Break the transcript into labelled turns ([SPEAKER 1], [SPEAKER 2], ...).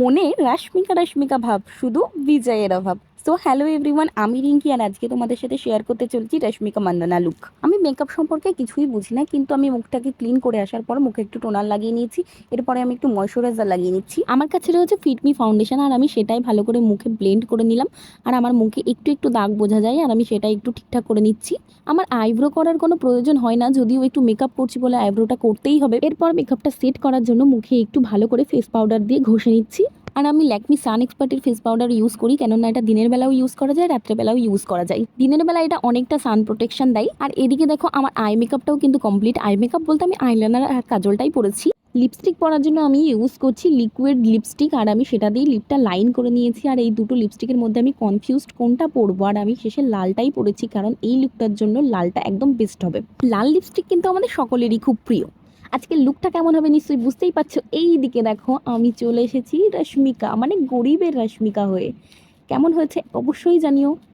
[SPEAKER 1] মনে রাশ্মিকা রাশ্মিকা ভাব, শুধু বিজয়ের অভাব। সো হ্যালো এভরিওয়ান, আমি রিঙ্কি আর আজকে তোমাদের সাথে শেয়ার করতে চলছি রশ্মিকা মান্দানা লুক। আমি মেকআপ সম্পর্কে কিছুই বুঝি না, কিন্তু আমি মুখটাকে ক্লিন করে আসার পর মুখে একটু টোনার লাগিয়ে নিয়েছি। এরপরে আমি একটু ময়শ্চারাইজার লাগিয়ে নিচ্ছি। আমার কাছে রয়েছে ফিটমি ফাউন্ডেশন, আর আমি সেটাই ভালো করে মুখে ব্লেন্ড করে নিলাম। আর আমার মুখে একটু একটু দাগ বোঝা যায়, আর আমি সেটা একটু ঠিকঠাক করে নিচ্ছি। আমার আইব্রো করার কোনো প্রয়োজন হয় না, যদিও একটু মেকআপ করছি বলে আইব্রোটা করতেই হবে। এরপর মেকআপটা সেট করার জন্য মুখে একটু ভালো করে ফেস পাউডার দিয়ে ঘষে নিচ্ছি। আর আমি ল্যাকমি সান এক্সপার্টের ফেস পাউডার ইউজ করি, কেননা এটা দিনের বেলাও ইউজ করা যায়, রাত্রেবেলাও ইউজ করা যায়। দিনের বেলা এটা অনেকটা সান প্রোটেকশন দেয়। আর এদিকে দেখো আমার আই মেকআপটাও কিন্তু কমপ্লিট। আই মেকআপ বলতে আমি আইলাইনার আর কাজলটাই পরেছি। লিপস্টিক পরার জন্য আমি ইউজ করছি লিকুইড লিপস্টিক, আর আমি সেটা দিয়ে লিপটা লাইন করে নিয়েছি। আর এই দুটো লিপস্টিকের মধ্যে আমি কনফিউজড কোনটা পরবো, আর আমি শেষে লালটাই পরেছি, কারণ এই লুকটার জন্য লালটা একদম বেস্ট হবে। লাল লিপস্টিক কিন্তু আমাদের সকলেরই খুব প্রিয়। আজকের লুকটা কেমন হবে নিশ্চয়ই বুঝতেই পারছো। এই দিকে দেখো আমি চলে এসেছি রশ্মিকা, মানে গরিবের রশ্মিকা হয়ে। কেমন হয়েছে অবশ্যই জানিও।